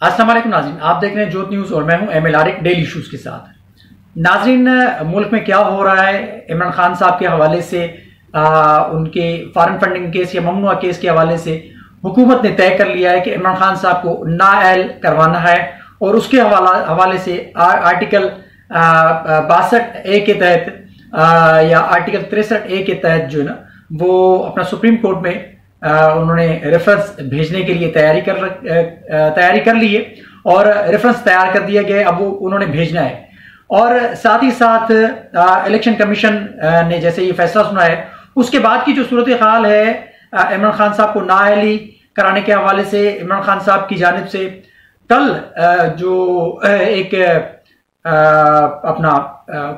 अस्सलाम वालेकुम नाज़रीन, आप देख रहे हैं जोत न्यूज़ और मैं हूं एम एल आरिक डेली इश्यूज के साथ। नाज़रीन, मुल्क में क्या हो रहा है, इमरान खान साहब के हवाले से उनके फॉरेन फंडिंग केस या ममनुआ केस के हवाले से हुकूमत ने तय कर लिया है कि इमरान खान साहब को नाअहल करवाना है और उसके हवाले से आर्टिकल 62A के तहत या आर्टिकल 63A के तहत जो है ना वो अपना सुप्रीम कोर्ट में उन्होंने रेफरेंस भेजने के लिए तैयारी कर ली है और रेफरेंस तैयार कर दिया गया है। अब वो उन्होंने भेजना है और साथ ही साथ इलेक्शन कमीशन ने जैसे ये फैसला सुना है उसके बाद की जो सूरत हाल है, इमरान खान साहब को नाअहली कराने के हवाले से इमरान खान साहब की जानिब से कल जो एक अपना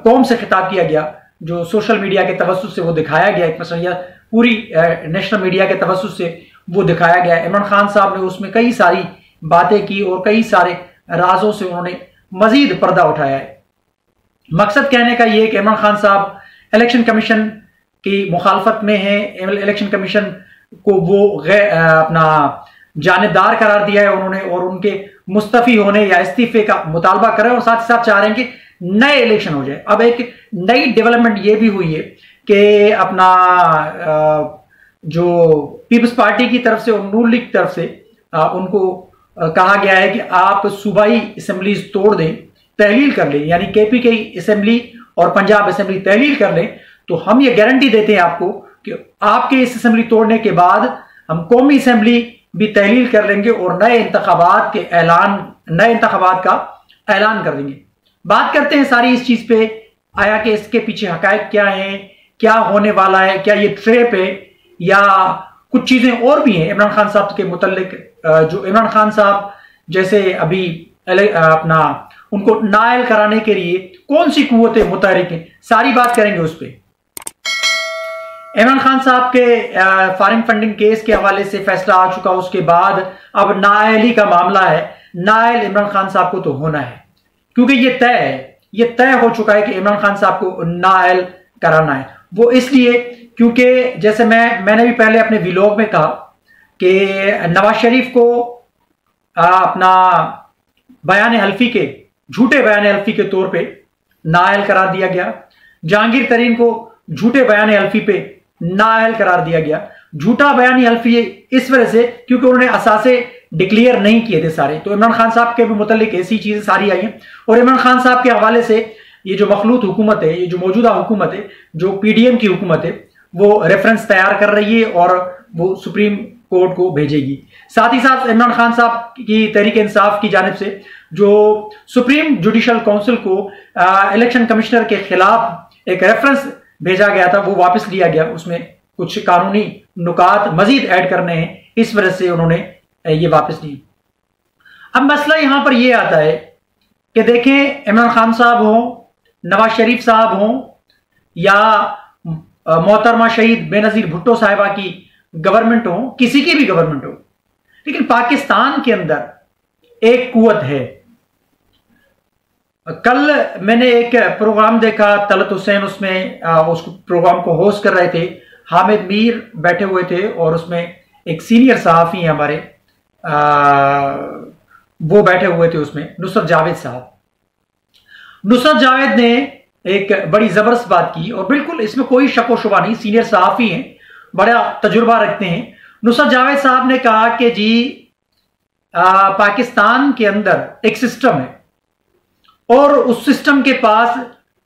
कौम से खिताब किया गया, जो सोशल मीडिया के तवज्जुह से वो दिखाया गया, एक मसला पूरी नेशनल मीडिया के तवज्जुह से वो दिखाया गया। इमरान खान साहब ने उसमें कई सारी बातें की और कई सारे राजों से उन्होंने मजीद पर्दा उठाया है। मकसद कहने का ये है कि इमरान खान साहब इलेक्शन कमीशन की मुखालफत में है, इलेक्शन कमीशन को वो अपना जानिबदार करार दिया है उन्होंने और उनके मुस्तफी होने या इस्तीफे का मुतालबा कर रहे हैं और साथ ही साथ चाह रहे हैं कि नए इलेक्शन हो जाए। अब एक नई डेवलपमेंट ये भी हुई है कि अपना जो पीपल्स पार्टी की तरफ से और नून लीग की तरफ से उनको कहा गया है कि आप सूबाई असेंबलीज तोड़ दें, तहलील कर लें, यानी केपी की असेंबली और पंजाब असेंबली तहलील कर लें, तो हम ये गारंटी देते हैं आपको कि आपके इस असेंबली तोड़ने के बाद हम कौमी असेंबली भी तहलील कर लेंगे और नए इंतखाबात का ऐलान कर देंगे। बात करते हैं सारी इस चीज पे, आया कि इसके पीछे हकायक क्या है, क्या होने वाला है, क्या ये ट्रेप है या कुछ चीजें और भी हैं इमरान खान साहब के मुतल्लिक। जो इमरान खान साहब जैसे अभी अपना उनको नाअहल कराने के लिए कौन सी कुव्वतें मुतहरिक हैं, सारी बात करेंगे उस पर। इमरान खान साहब के फॉरेन फंडिंग केस के हवाले से फैसला आ चुका, उसके बाद अब नाअहली का मामला है। नाअहल इमरान खान साहब को तो होना है क्योंकि ये तय हो चुका है कि इमरान खान साहब को नाअहल कराना है। वो इसलिए क्योंकि जैसे मैंने भी पहले अपने व्लॉग में कहा कि नवाज शरीफ को अपना बयान हल्फी के झूठे बयान हल्फी के तौर पे नाअहल करार दिया गया। जहांगीर तरीन को झूठे बयान हल्फी पे नाअहल करार दिया गया। झूठा बयान हल्फी इस वजह से क्योंकि उन्होंने असासे डिक्लेयर नहीं किए थे सारे, तो इमरान खान साहब के भी मुतल्लिक ऐसी चीजें सारी आई हैं और इमरान खान साहब के हवाले से ये जो मखलूत हुकूमत है, ये जो मौजूदा हुकूमत है, जो पीडीएम की हुकूमत है, वो रेफरेंस तैयार कर रही है और वो सुप्रीम कोर्ट को भेजेगी। साथ ही साथ इमरान खान साहब की तहरीक इंसाफ की जानिब से जो सुप्रीम जुडिशल काउंसिल को इलेक्शन कमिश्नर के खिलाफ एक रेफरेंस भेजा गया था, वो वापस लिया गया। उसमें कुछ कानूनी नुकात मजीद ऐड करने हैं, इस वजह से उन्होंने ये वापस ली। अब मसला यहां पर यह आता है कि देखें, इमरान खान साहब हो, नवाज शरीफ साहब हो या मोहतरमा शहीद बेनजीर भुट्टो साहिबा की गवर्नमेंट हो, किसी की भी गवर्नमेंट हो, लेकिन पाकिस्तान के अंदर एक कुव्वत है। कल मैंने एक प्रोग्राम देखा, तलत हुसैन उसमें उस प्रोग्राम को होस्ट कर रहे थे, हामिद मीर बैठे हुए थे और उसमें एक सीनियर सहाफी हैं हमारे, वो बैठे हुए थे उसमें, नुसरत जावेद साहब। नुसरत जावेद ने एक बड़ी जबरदस्त बात की और बिल्कुल इसमें कोई शक व शुबा नहीं, सीनियर सहाफी हैं, बड़ा तजुर्बा रखते हैं। नुसरत जावेद साहब ने कहा कि जी पाकिस्तान के अंदर एक सिस्टम है और उस सिस्टम के पास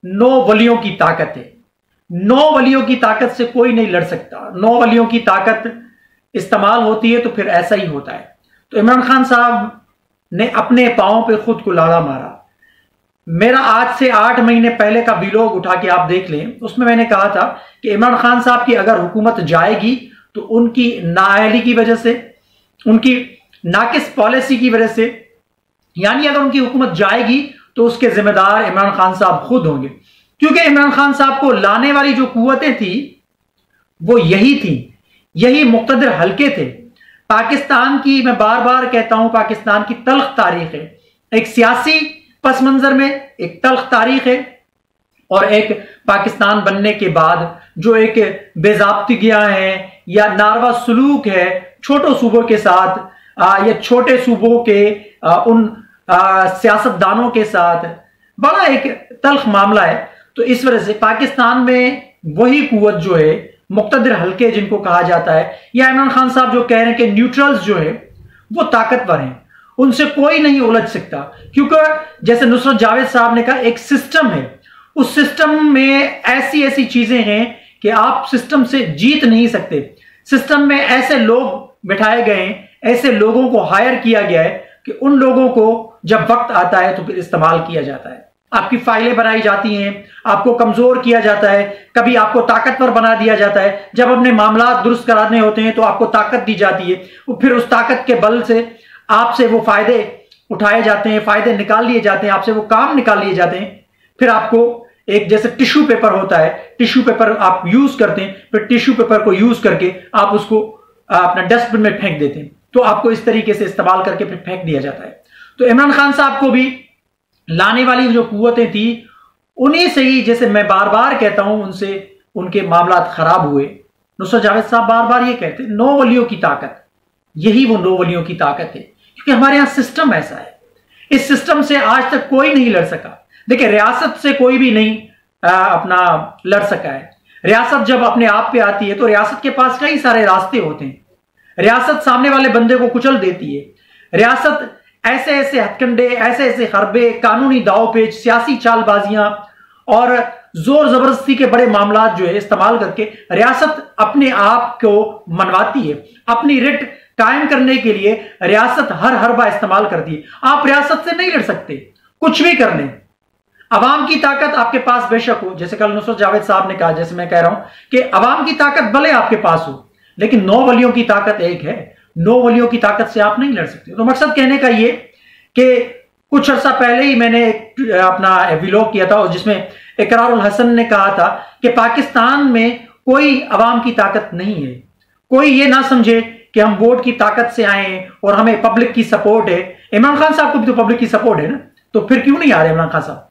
9 वलियों की ताकत है। 9 वलियों की ताकत से कोई नहीं लड़ सकता। 9 वलियों की ताकत इस्तेमाल होती है तो फिर ऐसा ही होता है। तो इमरान खान साहब ने अपने पांव पे खुद को लाड़ा मारा। मेरा आज से 8 महीने पहले का व्लॉग उठा के आप देख लें, उसमें मैंने कहा था कि इमरान खान साहब की अगर हुकूमत जाएगी तो उनकी नाअहली की वजह से, उनकी नाकिस पॉलिसी की वजह से, यानी अगर उनकी हुकूमत जाएगी तो उसके जिम्मेदार इमरान खान साहब खुद होंगे, क्योंकि इमरान खान साहब को लाने वाली जो कुव्वतें थी वो यही थी, यही मुक़्तदर हल्के थे। पाकिस्तान की, मैं बार बार कहता हूं, पाकिस्तान की तल्ख तारीख है, एक सियासी पस मंजर में एक तल्ख तारीख है और एक पाकिस्तान बनने के बाद जो एक बेज़ाब्तिगियां हैं या नारवा सलूक है छोटों सूबों के साथ, या छोटे सूबों के उन सियासतदानों के साथ बड़ा एक तल्ख मामला है। तो इस वजह से पाकिस्तान में वही कुव्वत जो है, मुक्तदिर हल्के जिनको कहा जाता है, या इमरान खान साहब जो कह रहे हैं कि न्यूट्रल्स जो है वो ताकतवर हैं, उनसे कोई नहीं उलझ सकता। क्योंकि जैसे नुसरत जावेद साहब ने कहा, एक सिस्टम है, उस सिस्टम में ऐसी ऐसी चीजें हैं कि आप सिस्टम से जीत नहीं सकते। सिस्टम में ऐसे लोग बिठाए गए हैं, ऐसे लोगों को हायर किया गया है कि उन लोगों को जब वक्त आता है तो फिर इस्तेमाल किया जाता है। आपकी फाइलें बनाई जाती हैं, आपको कमजोर किया जाता है, कभी आपको ताकतवर बना दिया जाता है। जब अपने मामला दुरुस्त कराने होते हैं तो आपको ताकत दी जाती है, फिर उस ताकत के बल से आपसे वो फायदे उठाए जाते हैं, फायदे निकाल लिए जाते हैं, आपसे वो काम निकाल लिए जाते हैं। फिर आपको एक जैसे टिश्यू पेपर होता है, टिश्यू पेपर आप यूज करते हैं, फिर टिश्यू पेपर को यूज करके आप उसको अपना डस्टबिन में फेंक देते हैं। तो आपको इस तरीके से इस्तेमाल करके फिर फेंक दिया जाता है। तो इमरान खान साहब को भी लाने वाली जो कुव्वतें थी, उन्हीं से ही, जैसे मैं बार बार कहता हूं, उनसे उनके मामला खराब हुए। नुसरत जावेद साहब बार बार ये कहते हैं, 9 वलियों की ताकत, यही वो 9 वलियों की ताकत है। क्योंकि हमारे यहां सिस्टम ऐसा है, इस सिस्टम से आज तक कोई नहीं लड़ सका। देखिए, रियासत से कोई भी नहीं अपना लड़ सका है। रियासत जब अपने आप पे आती है तो रियासत के पास कई सारे रास्ते होते हैं। रियासत सामने वाले बंदे को कुचल देती है। रियासत ऐसे ऐसे हथकंडे, ऐसे ऐसे हरबे, कानूनी दावपेच, सियासी चालबाजियां और जोर जबरदस्ती के बड़े मामला जो है इस्तेमाल करके रियासत अपने आप को मनवाती है। अपनी रिट कायम करने के लिए रियासत हर हरबा इस्तेमाल करती है। आप रियासत से नहीं लड़ सकते, कुछ भी कर लें। अवाम की ताकत आपके पास बेशक हो, जैसे कल नुसरत जावेद साहब ने कहा, जैसे मैं कह रहा हूं कि अवाम की ताकत भले आपके पास हो, लेकिन 9 वलियों की ताकत एक है। 9 वलियों की ताकत से आप नहीं लड़ सकते। तो मकसद कहने का ये कि कुछ अर्सा पहले ही मैंने अपना व्लॉग किया था, जिसमें इकरारुल हसन ने कहा था कि पाकिस्तान में कोई अवाम की ताकत नहीं है। कोई ये ना समझे कि हम वोट की ताकत से आए हैं और हमें पब्लिक की सपोर्ट है। इमरान खान साहब को भी तो पब्लिक की सपोर्ट है ना, तो फिर क्यों नहीं आ रहे इमरान खान साहब?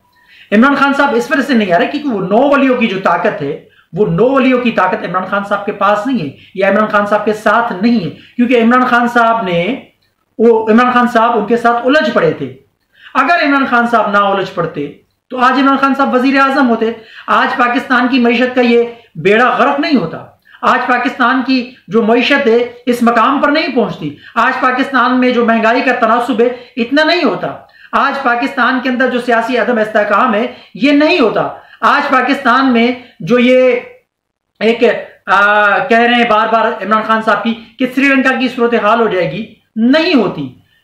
इमरान खान साहब इस वजह से नहीं आ रहे क्योंकि वो 9 वलियों की जो ताकत है, वो 9 वलियों की ताकत इमरान खान साहब के पास नहीं है, या इमरान खान साहब के साथ नहीं है। क्योंकि इमरान खान साहब उनके साथ उलझ पड़े थे। अगर इमरान खान साहब ना उलझ पड़ते तो आज इमरान खान साहब वजीर आजम होते। आज पाकिस्तान की मईशत का ये बेड़ा गर्क नहीं होता। आज पाकिस्तान की जो मईशत है इस मकाम पर नहीं पहुंचती। आज पाकिस्तान में जो महंगाई का तनासुब है इतना नहीं होता। आज पाकिस्तान के अंदर जो सियासी अदम इस्तेहकाम है ये नहीं होता। आज पाकिस्तान में जो ये एक कह रहे हैं बार बार इमरान खान साहब की कि श्रीलंका की सूरत हाल हो जाएगी, नहीं होती।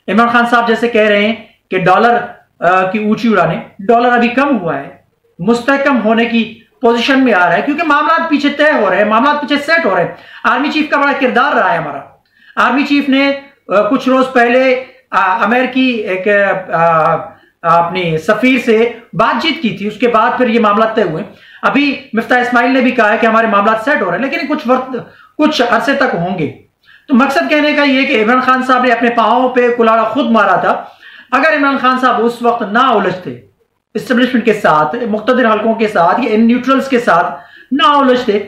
इमरान खान साहब जैसे कह रहे हैं कि डॉलर की ऊंची उड़ाने, डॉलर अभी कम हुआ है, मुस्तहकम होने की पोजीशन में आ रहा है, क्योंकि मामला पीछे तय हो रहे हैं, मामला पीछे सेट हो रहे हैं। आर्मी चीफ का बड़ा किरदार रहा है हमारा। आर्मी चीफ ने कुछ रोज पहले अमेरिकी एक अपनी सफीर से बातचीत की थी, उसके बाद फिर ये मामला तय हुए। अभी मिफ्ता इस्माइल ने भी कहा है कि हमारे मामला सेट हो रहे हैं, लेकिन कुछ अरसे तक होंगे। तो मकसद कहने का ये कि इमरान खान साहब ने अपने पांवों पे कुल्हाड़ा खुद मारा था। अगर इमरान खान साहब उस वक्त ना उलझते, एस्टेब्लिशमेंट के साथ, मुक्तदिर हलकों के साथ या न्यूट्रल्स के साथ ना उलझते,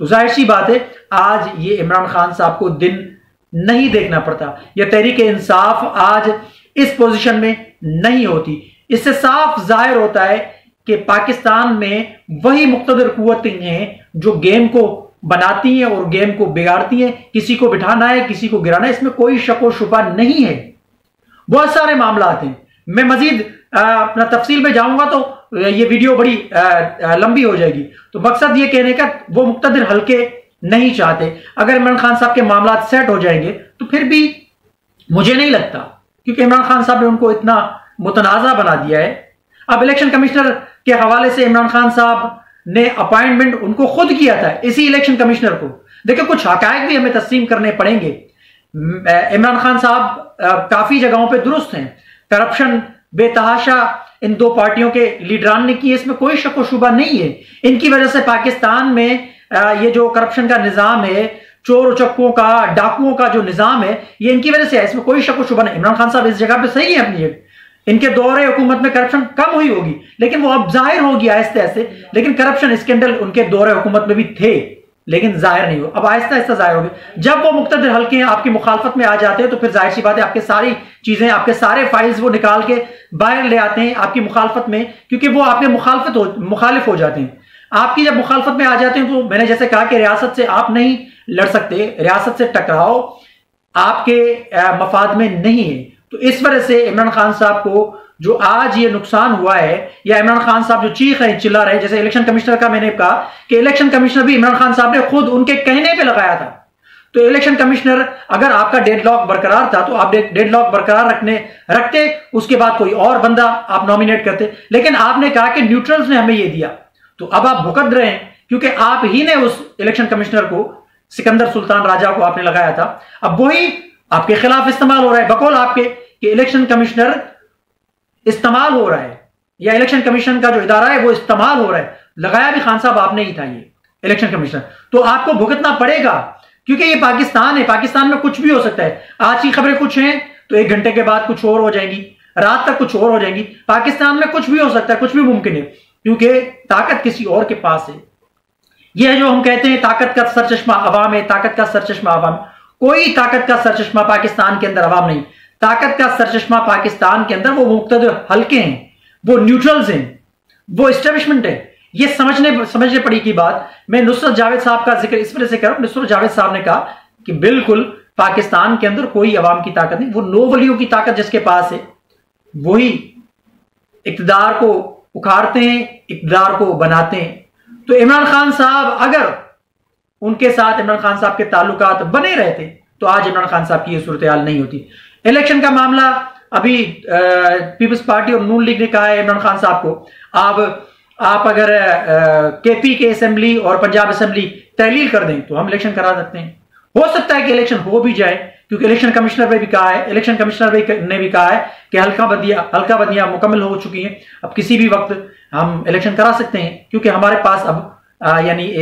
तो जाहिर सी बात है आज ये इमरान खान साहब को दिन नहीं देखना पड़ता, या तहरीक इंसाफ आज इस पोजीशन में नहीं होती। इससे साफ जाहिर होता है कि पाकिस्तान में वही मुक्तदिर कुव्वतें हैं जो गेम को बनाती हैं और गेम को बिगाड़ती हैं। किसी को बिठाना है, किसी को गिराना है, इसमें कोई शक व शुबा नहीं है। बहुत सारे मामला हैं। मैं मजीद अपना तफसील में जाऊंगा तो ये वीडियो बड़ी लंबी हो जाएगी। तो मकसद ये कहने का, वो मुक्तदिर हल्के नहीं चाहते। अगर इमरान खान साहब के मामला सेट हो जाएंगे तो फिर भी मुझे नहीं लगता, क्योंकि इमरान खान साहब ने उनको इतना मुतनाज़ा बना दिया है। अब इलेक्शन कमिश्नर के हवाले से इमरान खान साहब ने अपॉइंटमेंट उनको खुद किया था, इसी इलेक्शन कमिश्नर को। देखिए, कुछ हकायक भी हमें तस्लीम करने पड़ेंगे। इमरान खान साहब काफी जगहों पे दुरुस्त हैं। करप्शन बेतहाशा इन दो पार्टियों के लीडरान ने की, इसमें कोई शक व शुबा नहीं है। इनकी वजह से पाकिस्तान में ये जो करप्शन का निजाम है, चोर उचक्कों का, डाकुओं का जो निजाम है, ये इनकी वजह से है, इसमें कोई शक व शुबा नहीं। इमरान खान साहब इस जगह पे सही है अपनी जगह। इनके दौरे हुकूमत में करप्शन कम हुई होगी, लेकिन वो अब जाहिर होगी आहिस्ते आहिस्ते। लेकिन करप्शन स्कैंडल उनके दौरे हुकूमत में भी थे, लेकिन जाहिर नहीं हो। अब आहिस्ता आहिस्ता जाहिर हो गए। जब वो मुक्तदर हल्के हैं आपकी मुखालफत में आ जाते हैं तो फिर जाहिर सी बात है आपके सारी चीजें, आपके सारे फाइल्स वो निकाल के बाहर ले आते हैं आपकी मुखालफत में, क्योंकि वो आपके मुखालिफ हो जाते हैं। आपकी जब मुखालफत में आ जाते हैं तो मैंने जैसे कहा कि रियासत से आप नहीं लड़ सकते, रियासत से टकराव आपके मफाद में नहीं है। तो इस वजह से इमरान खान साहब को जो आज ये नुकसान हुआ है, या इमरान खान साहब जो चीख रहे चिल्ला रहे, जैसे इलेक्शन कमिश्नर का मैंने कहा कि इलेक्शन कमिश्नर भी इमरान खान साहब ने खुद उनके कहने पे लगाया था। तो इलेक्शन कमिश्नर, अगर आपका डेडलॉक बरकरार था तो आप डेडलॉक बरकरार रखते, उसके बाद कोई और बंदा आप नॉमिनेट करते, लेकिन आपने कहा कि न्यूट्रल्स ने हमें ये दिया। तो अब आप भुगत रहे हैं क्योंकि आप ही ने उस इलेक्शन कमिश्नर को, सिकंदर सुल्तान राजा को आपने लगाया था। अब वही आपके खिलाफ इस्तेमाल हो रहा है, बकौल आपके कि इलेक्शन कमिश्नर इस्तेमाल हो रहा है, या इलेक्शन कमीशन का जो इदारा है वो इस्तेमाल हो रहा है। लगाया भी खान साहब आपने ही था ये इलेक्शन कमिश्नर। तो आपको भुगतना पड़ेगा क्योंकि ये पाकिस्तान है, पाकिस्तान में कुछ भी हो सकता है। आज की खबरें कुछ हैं तो 1 घंटे के बाद कुछ और हो जाएंगी, रात तक कुछ और हो जाएंगी। पाकिस्तान में कुछ भी हो सकता है, कुछ भी मुमकिन है, क्योंकि ताकत किसी और के पास है। यह जो हम कहते हैं ताकत का सरचश्मा अवाम है, ताकत का सरचश्मा अवाम, कोई ताकत का सरचश्मा पाकिस्तान के अंदर अवाम नहीं। ताकत का सरचश्मा पाकिस्तान के अंदर वो मुक्तदर हल्के हैं, वो न्यूट्रल्स हैं, वो एस्टेब्लिशमेंट है। ये समझने पड़ी की बात मैं नुसरत जावेद साहब का जिक्र इस वजह से कर रहा हूं। नुसरत जावेद साहब ने कहा कि बिल्कुल पाकिस्तान के अंदर कोई अवाम की ताकत नहीं, वो नो वलियों की ताकत जिसके पास है वही इक़्तिदार को उखाड़ते हैं, इक़्तिदार को बनाते हैं। तो इमरान खान साहब, अगर उनके साथ इमरान खान साहब के ताल्लुकात बने रहते तो आज इमरान खान साहब की यह सूरत हाल नहीं होती। इलेक्शन का मामला अभी पीपल्स पार्टी और नून लीग ने कहा है इमरान खान साहब को, आप अगर केपी के असेंबली और पंजाब असेंबली तहलील कर दें तो हम इलेक्शन करा सकते हैं। हो सकता है कि इलेक्शन हो भी जाए, क्योंकि इलेक्शन कमिश्नर ने भी कहा है, इलेक्शन कमिश्नर ने भी कहा है कि हल्का बंदियां मुकम्मल हो चुकी हैं, अब किसी भी वक्त हम इलेक्शन करा सकते हैं, क्योंकि हमारे पास अब यानी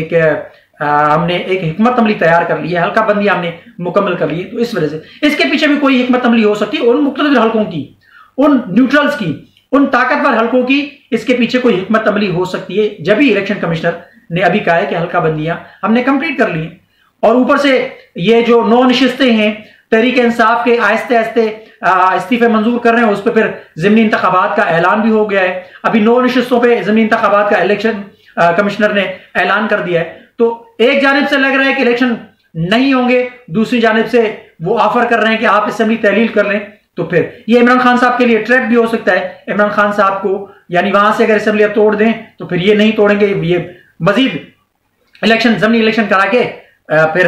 हमने एक हिकमत अमली तैयार कर ली है, हल्का बंदी हमने मुकम्मल कर ली है। तो इस वजह से इसके पीछे भी कोई हिकमत अमली हो सकती है, उन मुख्तलिफ हल्कों की, उन न्यूट्रल्स की, उन ताकतवर हल्कों की, इसके पीछे कोई हिकमत अमली हो सकती है। जब भी इलेक्शन कमिश्नर ने अभी कहा है कि हल्का बंदियां हमने कंप्लीट कर ली हैं, और ऊपर से ये जो 9 नशिस्तें हैं तहरीक इंसाफ के आहिस्ते आहिस्ते इस्तीफे मंजूर कर रहे हैं, उस पर फिर ज़िमनी इंतखाबात का ऐलान भी हो गया है। अभी 9 नशिस्तों पर ज़िमनी इंतखाबात का इलेक्शन कमिश्नर ने ऐलान कर दिया है। तो एक जानिब से लग रहा है कि इलेक्शन नहीं होंगे, दूसरी जानिब से वो ऑफर कर रहे हैं कि आप असेंबली तहलील कर लें। तो फिर ये इमरान खान साहब के लिए ट्रैप भी हो सकता है। इमरान खान साहब को यानी वहां से अगर असेंबली तोड़ दें तो फिर ये नहीं तोड़ेंगे, ये मजीद ज़मीनी इलेक्शन करा के फिर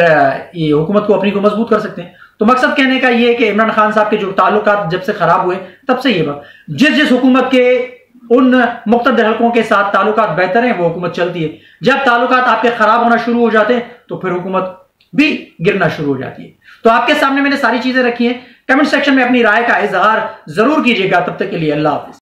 ये हुकूमत को अपनी को मजबूत कर सकते हैं। तो मकसद कहने का ये है कि इमरान खान साहब के जो ताल्लुकात जब से खराब हुए तब से ये बात, जिस हुकूमत के उन मुख्तलिफ हल्कों के साथ ताल्लुकात बेहतर हैं वो हुकूमत चलती है। जब ताल्लुकात आपके खराब होना शुरू हो जाते हैं तो फिर हुकूमत भी गिरना शुरू हो जाती है। तो आपके सामने मैंने सारी चीजें रखी हैं। कमेंट सेक्शन में अपनी राय का इजहार जरूर कीजिएगा। तब तक के लिए अल्लाह हाफिज।